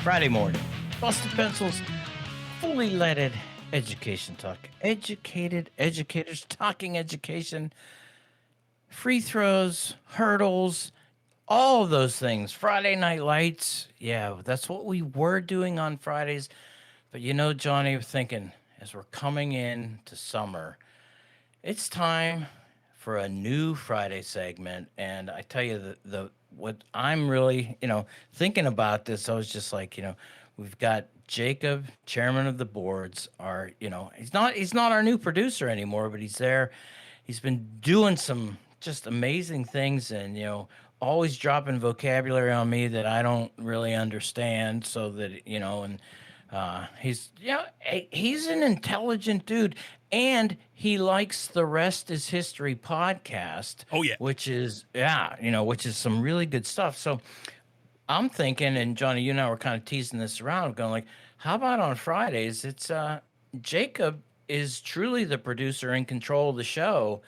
Friday morning. Busted Pencils, fully leaded education talk. Educated educators talking education, free throws, hurdles, all of those things. Friday night lights. Yeah, that's what we were doing on Fridays. But you know, Johnny, I'm thinking as we're coming in to summer, it's time for a new Friday segment. And I tell you, the what I'm really, thinking about this, I was just like, we've got Jacob, chairman of the boards, he's not our new producer anymore, but he's there. He's been doing some just amazing things and, always dropping vocabulary on me that I don't really understand so that, he's an intelligent dude, and he likes the Rest is History podcast. Oh yeah, which is some really good stuff. So I'm thinking, and Johnny, you and I were kind of teasing this around, going like, how about on Fridays? It's Jacob is truly the producer in control of the show,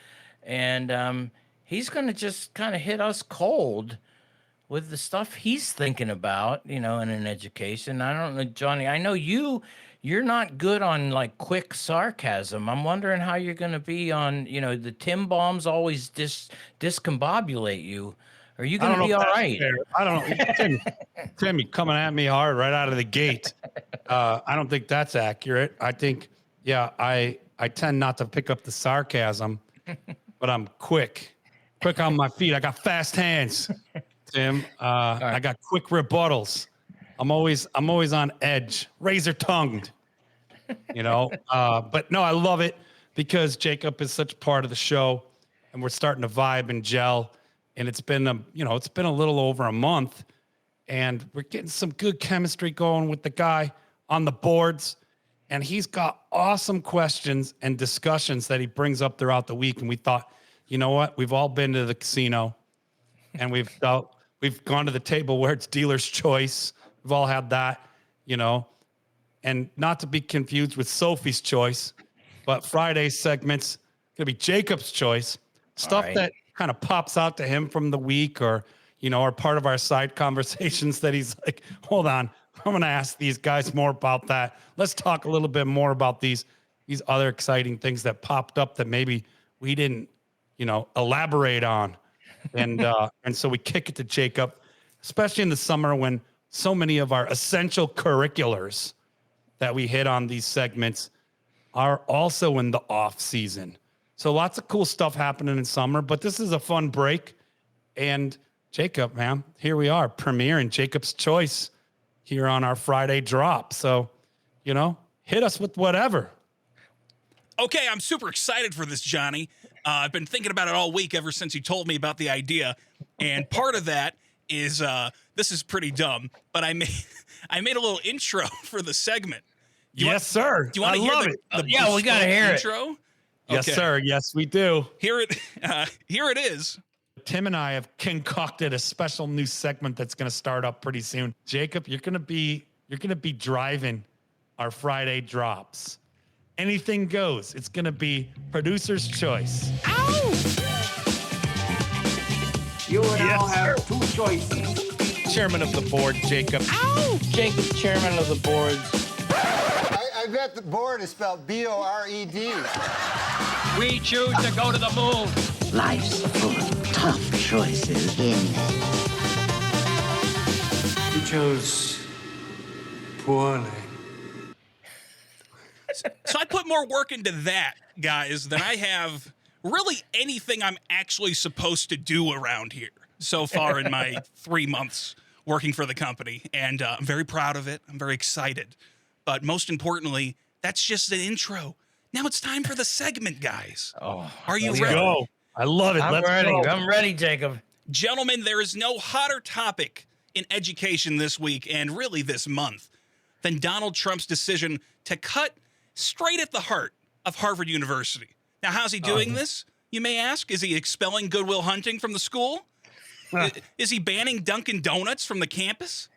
and he's going to just kind of hit us cold with the stuff he's thinking about, in an education. I don't know, Johnny, I know you're not good on like quick sarcasm. I'm wondering how you're going to be on, the Tim bombs always discombobulate you. Are you going to be all right? Fair. I don't know. Timmy coming at me hard right out of the gate. I don't think that's accurate. I think, I tend not to pick up the sarcasm, but I'm quick on my feet. I got fast hands. Tim, right. I got quick rebuttals. I'm always on edge, razor tongued, but no, I love it because Jacob is such part of the show and we're starting to vibe and gel, and it's been a little over a month and we're getting some good chemistry going with the guy on the boards, and he's got awesome questions and discussions that he brings up throughout the week. And we thought, you know what? We've all been to the casino and we've gone to the table where it's dealer's choice. We've all had that, and not to be confused with Sophie's choice, but Friday's segment's going to be Jacob's choice. Stuff that kind of pops out to him from the week, or, are part of our side conversations that he's like, hold on, I'm going to ask these guys more about that. Let's talk a little bit more about these other exciting things that popped up that maybe we didn't, elaborate on. And so we kick it to Jacob, especially in the summer when so many of our essential curriculars that we hit on these segments are also in the off season. So lots of cool stuff happening in summer, but this is a fun break. And Jacob, man, here we are, premiering Jacob's Choice here on our Friday drop. So, hit us with whatever. Okay, I'm super excited for this, Johnny. I've been thinking about it all week ever since you told me about the idea. And part of that is, this is pretty dumb, but I made a little intro for the segment. Yes, sir. Do you want to hear it? Yeah, we got to hear intro? it. Yes, sir. Yes, we do. Here it is. Tim and I have concocted a special new segment that's going to start up pretty soon. Jacob, you're going to be driving our Friday drops. Anything goes. It's going to be producer's choice. Ow! You will now have two choices. Chairman of the board, Jacob. Ow! Jacob, chairman of the boards. I bet the board is spelled B-O-R-E-D. We choose to go to the moon. Life's full of tough choices. You chose poorly. So I put more work into that, guys, than I have really anything I'm actually supposed to do around here so far in my 3 months working for the company. And I'm very proud of it. I'm very excited. But most importantly, that's just an intro. Now it's time for the segment, guys. Oh, are you let's ready? Go. I love it. I'm ready. I'm ready, Jacob. Gentlemen, there is no hotter topic in education this week, and really this month, than Donald Trump's decision to cut straight at the heart of Harvard University. Now, how's he doing this, you may ask? Is he expelling Goodwill Hunting from the school? Is he banning Dunkin' Donuts from the campus?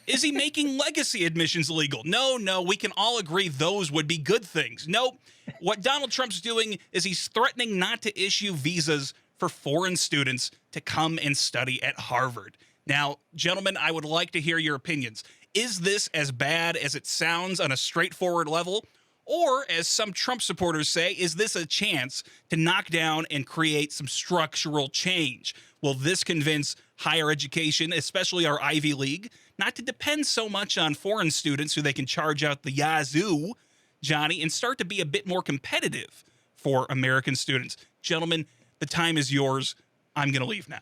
Is he making legacy admissions illegal? No, we can all agree those would be good things. Nope. What Donald Trump's doing is he's threatening not to issue visas for foreign students to come and study at Harvard. Now, gentlemen, I would like to hear your opinions. Is this as bad as it sounds on a straightforward level? Or, as some Trump supporters say, is this a chance to knock down and create some structural change? Will this convince higher education, especially our Ivy League, not to depend so much on foreign students who they can charge out the yazoo, Johnny, and start to be a bit more competitive for American students? Gentlemen, the time is yours. I'm going to leave now.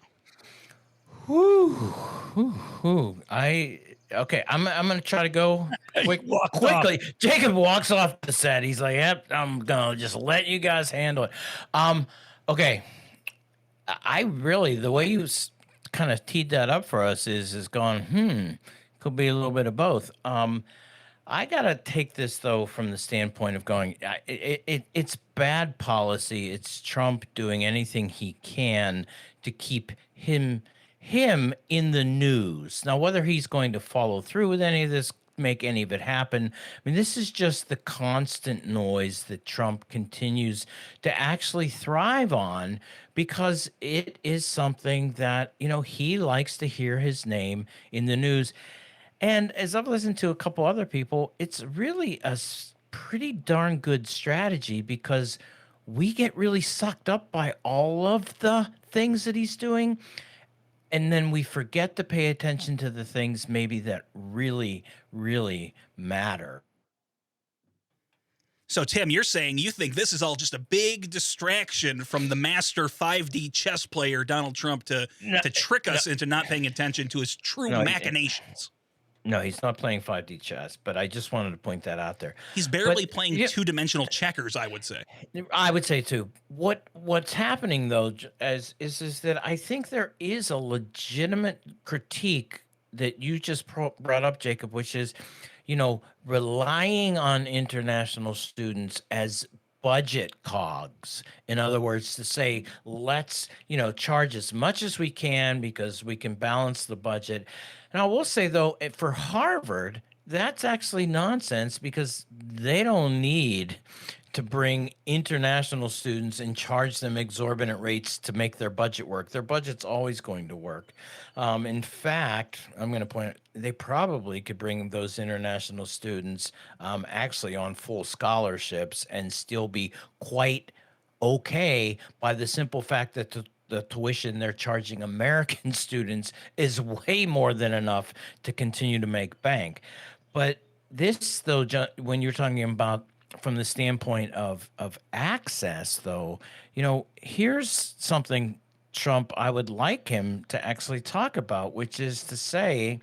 Okay, I'm gonna try to go walked quickly. Jacob walks off the set. He's like, "Yep, I'm gonna just let you guys handle it." Okay, I really the way you kind of teed that up for us is going, could be a little bit of both. I gotta take this though from the standpoint of going, it's bad policy. It's Trump doing anything he can to keep him in the news. Now, whether he's going to follow through with any of this, make any of it happen, I mean, this is just the constant noise that Trump continues to actually thrive on because it is something that, he likes to hear his name in the news. And as I've listened to a couple other people, it's really a pretty darn good strategy because we get really sucked up by all of the things that he's doing. And then we forget to pay attention to the things maybe that really, really matter. So, Tim, you're saying you think this is all just a big distraction from the master 5D chess player, Donald Trump, to trick us into not paying attention to his true machinations. No, he's not playing 5D chess, but I just wanted to point that out there. He's barely playing two-dimensional checkers, I would say. I would say too. What's happening though is that I think there is a legitimate critique that you just brought up, Jacob, which is, relying on international students as budget cogs. In other words, to say, let's, charge as much as we can because we can balance the budget. And I will say, though, for Harvard, that's actually nonsense because they don't need to bring international students and charge them exorbitant rates to make their budget work. Their budget's always going to work. In fact, I'm going to point out, they probably could bring those international students actually on full scholarships and still be quite okay by the simple fact that the tuition they're charging American students is way more than enough to continue to make bank. But this, though, when you're talking about from the standpoint of access, though, here's something Trump, I would like him to actually talk about, which is to say,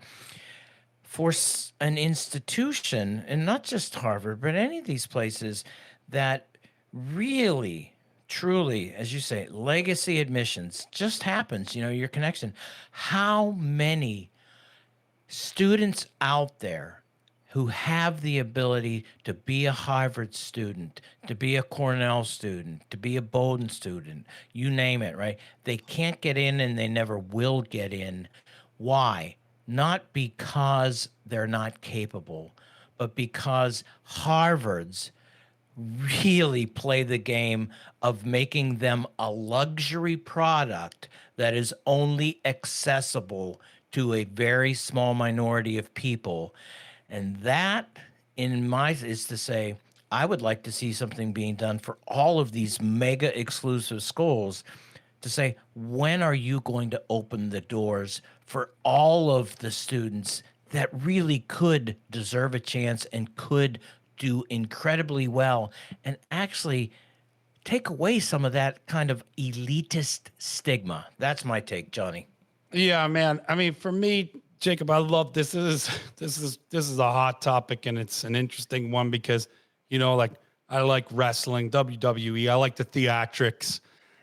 for an institution, and not just Harvard, but any of these places that really, truly, as you say, legacy admissions just happens, your connection. How many students out there who have the ability to be a Harvard student, to be a Cornell student, to be a Bowdoin student, you name it, right? They can't get in and they never will get in. Why? Not because they're not capable, but because Harvards really play the game of making them a luxury product that is only accessible to a very small minority of people. And that, is to say, I would like to see something being done for all of these mega exclusive schools to say, when are you going to open the doors for all of the students that really could deserve a chance and could do incredibly well and actually take away some of that kind of elitist stigma? That's my take, Johnny. Yeah, man. I mean, for me, Jacob, I love this. This is a hot topic, and it's an interesting one because, I like wrestling, WWE. I like the theatrics.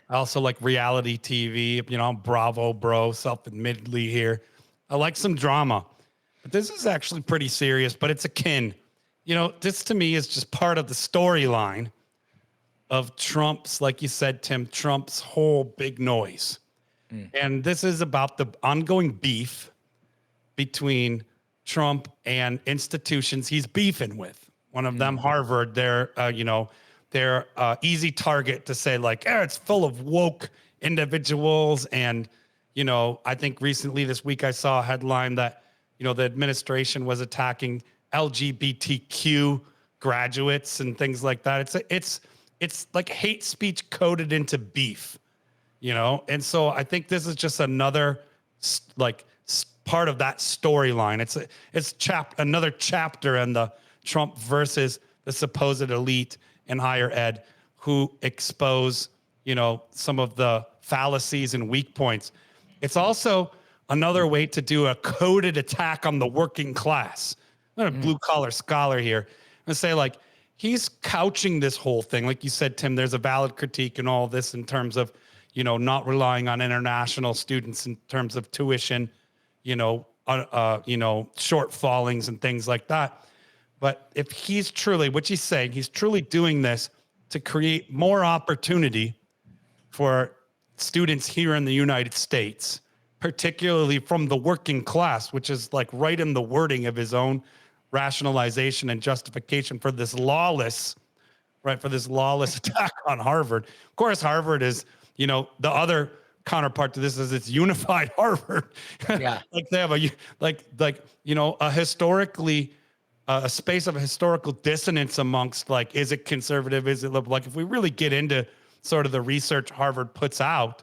I also like reality TV. I'm Bravo bro, self-admittedly here. I like some drama, but this is actually pretty serious. But it's akin. This to me is just part of the storyline of Trump's, like you said, Tim, Trump's whole big noise, and this is about the ongoing beef between Trump and institutions he's beefing with. One of them, Harvard, they're easy target to say like, it's full of woke individuals. And, I think recently this week I saw a headline that, the administration was attacking LGBTQ graduates and things like that. It's like hate speech coded into beef, And so I think this is just another part of that storyline. It's another chapter in the Trump versus the supposed elite in higher ed who expose, some of the fallacies and weak points. It's also another way to do a coded attack on the working class. I'm not a blue collar scholar here. I'm gonna say he's couching this whole thing. Like you said, Tim, there's a valid critique in all this in terms of, not relying on international students in terms of tuition, shortfallings and things like that. But if he's truly, which he's saying, he's truly doing this to create more opportunity for students here in the United States, particularly from the working class, which is right in the wording of his own rationalization and justification for this lawless attack on Harvard. Of course, Harvard is, the other counterpart to this is it's unified Harvard. Yeah. They have a historically a space of historical dissonance amongst is it conservative? Is it liberal? If we really get into sort of the research Harvard puts out,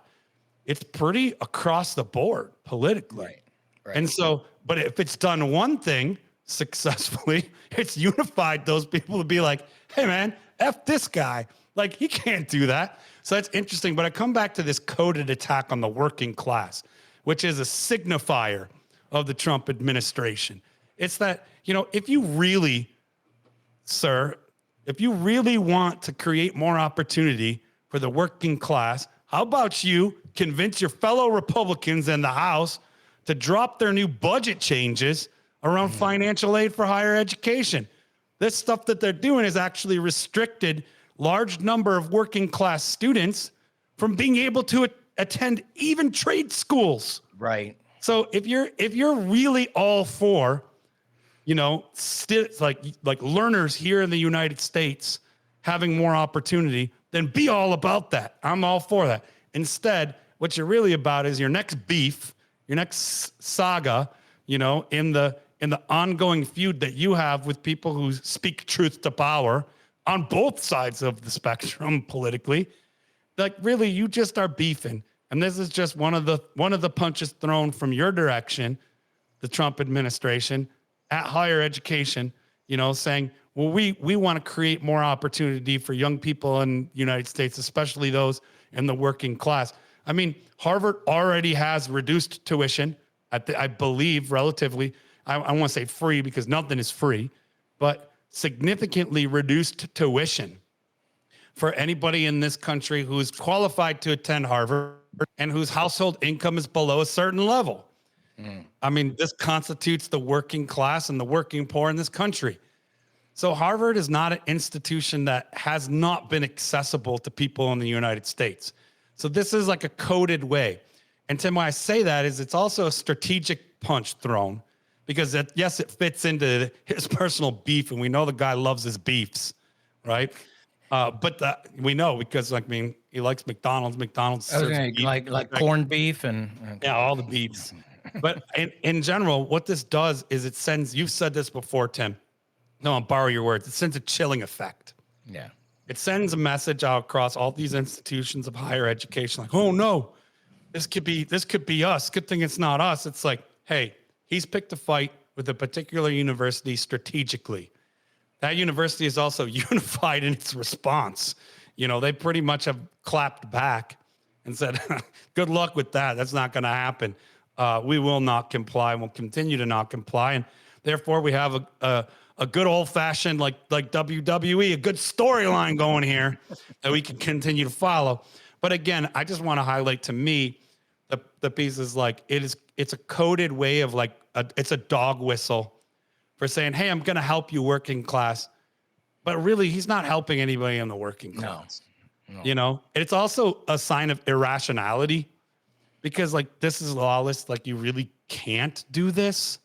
it's pretty across the board politically. Right. And so, but if it's done one thing successfully, it's unified those people to be like, hey man, F this guy. He can't do that. So that's interesting. But I come back to this coded attack on the working class, which is a signifier of the Trump administration. It's that, if you really, sir, if you really want to create more opportunity for the working class, how about you convince your fellow Republicans in the House to drop their new budget changes around financial aid for higher education? This stuff that they're doing is actually restricted large number of working class students from being able to attend even trade schools. Right. So if you're really all for, like learners here in the United States having more opportunity, then be all about that. I'm all for that. Instead, what you're really about is your next beef, your next saga, in the ongoing feud that you have with people who speak truth to power on both sides of the spectrum politically. Really, you just are beefing. And this is just one of the punches thrown from your direction, the Trump administration, at higher education, saying, well, we want to create more opportunity for young people in the United States, especially those in the working class. I mean, Harvard already has reduced tuition, I believe, relatively. I want to say free because nothing is free, but significantly reduced tuition for anybody in this country who's qualified to attend Harvard and whose household income is below a certain level. I mean, this constitutes the working class and the working poor in this country. So Harvard is not an institution that has not been accessible to people in the United States. So this is like a coded way. And Tim, why I say that is it's also a strategic punch thrown because yes, it fits into his personal beef. And we know the guy loves his beefs, right? But we know because he likes McDonald's. McDonald's serves beef, like corned beef and yeah, all the beefs. But in general, what this does is it sends, you've said this before, Tim. No, I'll borrow your words. It sends a chilling effect. Yeah. It sends a message out across all these institutions of higher education, like, oh no, this could be us. Good thing it's not us. It's like, hey, he's picked a fight with a particular university strategically. That university is also unified in its response. They pretty much have clapped back and said, good luck with that. That's not going to happen. We will not comply. We'll continue to not comply. And therefore, we have a good old-fashioned, like WWE, a good storyline going here that we can continue to follow. But again, I just want to highlight to me the piece is it's a coded way of it's a dog whistle for saying, hey, I'm going to help you working class. But really, he's not helping anybody in the working class. No. It's also a sign of irrationality because this is lawless. You really can't do this.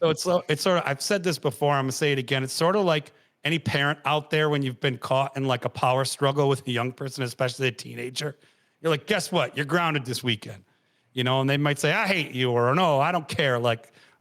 So it's sort of, I've said this before, I'm going to say it again. It's sort of like any parent out there when you've been caught in a power struggle with a young person, especially a teenager. You're like, guess what? You're grounded this weekend. And they might say, I hate you, or no, I don't care.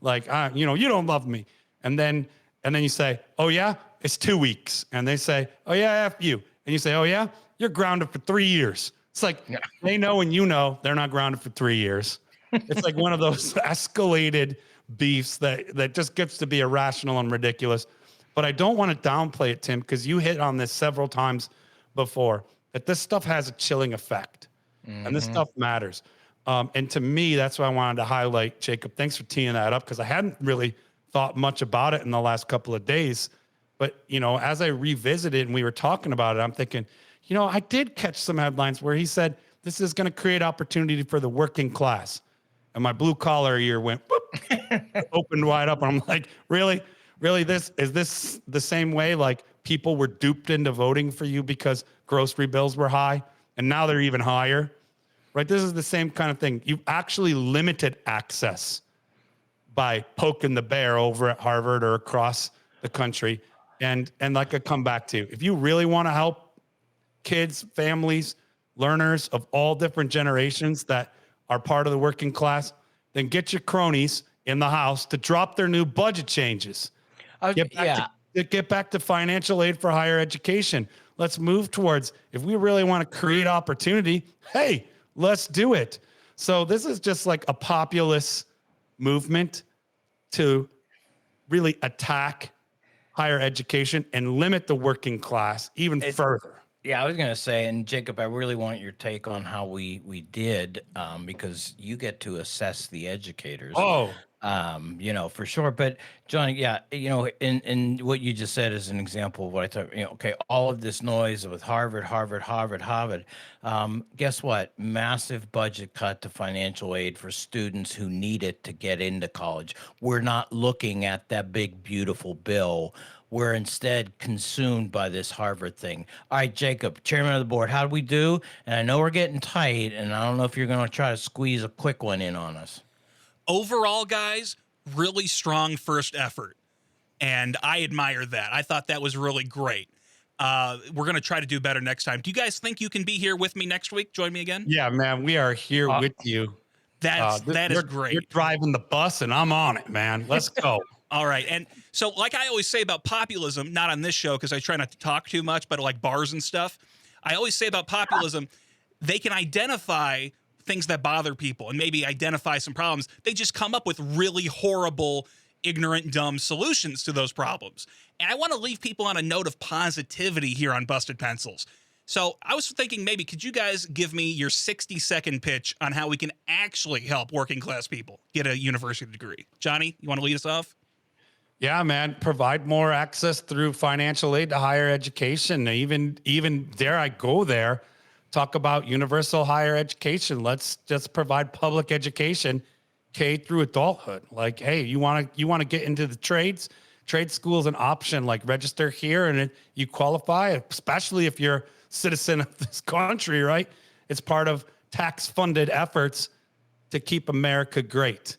Like, you know, you don't love me. And then you say, oh yeah, it's 2 weeks. And they say, oh yeah, F you. And you say, oh yeah, you're grounded for 3 years. It's like, they know and you know they're not grounded for 3 years. It's like one of those escalated beefs that just gets to be irrational and ridiculous. But I don't want to downplay it, Tim, because you hit on this several times before, that this stuff has a chilling effect. And this stuff matters. And to me, that's why I wanted to highlight, Jacob. Thanks for teeing that up, because I hadn't really thought much about it in the last couple of days. But, you know, as I revisited and we were talking about it, I'm thinking, you know, I did catch some headlines where he said this is going to create opportunity for the working class. And my blue collar ear went whoop, opened wide up. And I'm like, really? Really? Is this the same way? Like, people were duped into voting for you because grocery bills were high and now they're even higher, right? This is the same kind of thing. You've actually limited access by poking the bear over at Harvard or across the country. And like I come back to, if you really want to help kids, families, learners of all different generations that are part of the working class, then get your cronies in the House to drop their new budget changes. Get back to financial aid for higher education. Let's move towards, if we really want to create opportunity, hey, let's do it. So this is just like a populist movement to really attack higher education and limit the working class even further. Yeah, I was gonna say, and Jacob, I really want your take on how we did, because you get to assess the educators. Oh, You know, for sure. But Johnny, yeah, you know, in what you just said is an example of what I thought. You know, okay, all of this noise with Harvard. Guess what? Massive budget cut to financial aid for students who need it to get into college. We're not looking at that big, beautiful bill. We're instead consumed by this Harvard thing. All right, Jacob, chairman of the board, how do we do? And I know we're getting tight, and I don't know if you're going to try to squeeze a quick one in on us. Overall, guys, really strong first effort. And I admire that. I thought that was really great. We're going to try to do better next time. Do you guys think you can be here with me next week? Join me again? yeah, man, we are here with you. That is great. You're driving the bus and I'm on it, man. Let's go. All right. And so, like I always say about populism, not on this show because I try not to talk too much, but like bars and stuff, I always say about populism, they can identify things that bother people and maybe identify some problems. They just come up with really horrible, ignorant, dumb solutions to those problems. And I want to leave people on a note of positivity here on Busted Pencils. So I was thinking, maybe could you guys give me your 60-second pitch on how we can actually help working class people get a university degree? Johnny, you want to lead us off? Yeah, man, provide more access through financial aid to higher education. Even dare I go there, talk about universal higher education. Let's just provide public education, K through adulthood. Like, hey, you want to get into the trades? Trade school is an option. Like, register here and you qualify, especially if you're a citizen of this country, right? It's part of tax-funded efforts to keep America great.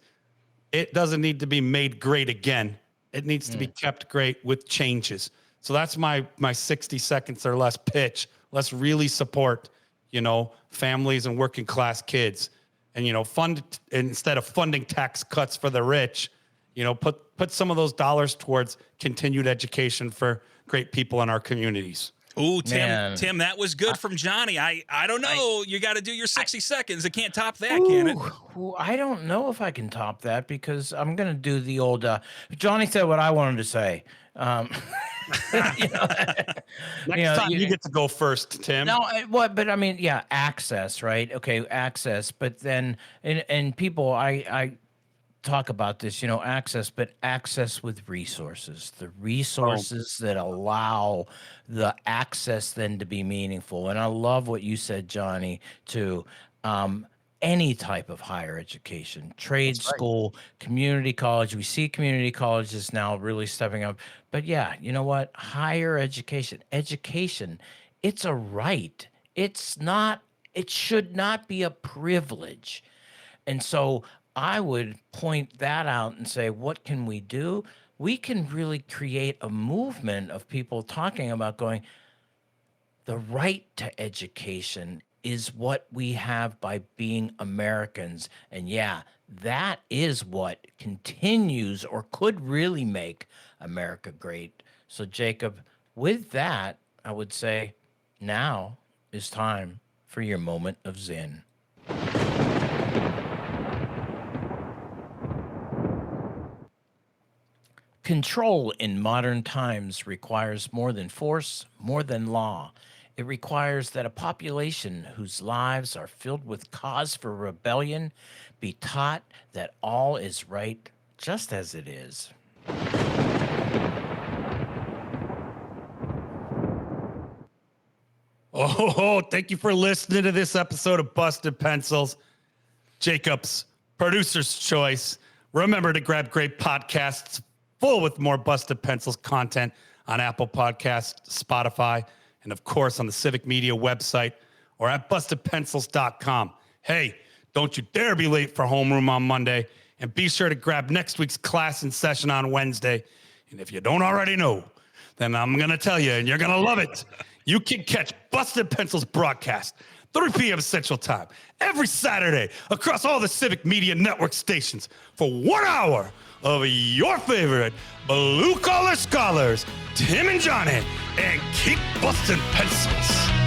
It doesn't need to be made great again. It needs to be kept great with changes. So that's my 60 seconds or less pitch. Let's really support, you know, families and working class kids, and, you know, fund, instead of funding tax cuts for the rich, you know, put some of those dollars towards continued education for great people in our communities. Ooh, Tim, that was good from Johnny. I don't know. You got to do your 60 seconds. It can't top that, can it? I don't know if I can top that, because I'm going to do the old, Johnny said what I wanted to say. You know, Next time you get to go first, Tim. No, but I mean, yeah, access, right? Okay, access. But then, and people, I talk about this, you know, access, but access with resources, the resources that allow the access then to be meaningful. And I love what you said, Johnny, to any type of higher education, trade school, community college. We see community colleges now really stepping up. But yeah, you know what? Higher education, it's a right. It should not be a privilege. And so I would point that out and say, what can we do? We can really create a movement of people talking about going, the right to education is what we have by being Americans. And yeah, that is what continues or could really make America great. So, Jacob, with that, I would say now is time for your moment of Zen. Control in modern times requires more than force, more than law. It requires that a population whose lives are filled with cause for rebellion be taught that all is right just as it is. Oh, thank you for listening to this episode of Busted Pencils. Jacob's producer's choice. Remember to grab great podcasts full with more Busted Pencils content on Apple Podcasts, Spotify, and of course on the Civic Media website or at bustedpencils.com. Hey, don't you dare be late for homeroom on Monday, and be sure to grab next week's class in session on Wednesday. And if you don't already know, then I'm going to tell you, and you're going to love it. You can catch Busted Pencils broadcast 3 p.m. Central Time every Saturday across all the Civic Media Network stations for 1 hour of your favorite blue-collar scholars, Tim and Johnny, and keep busting pencils.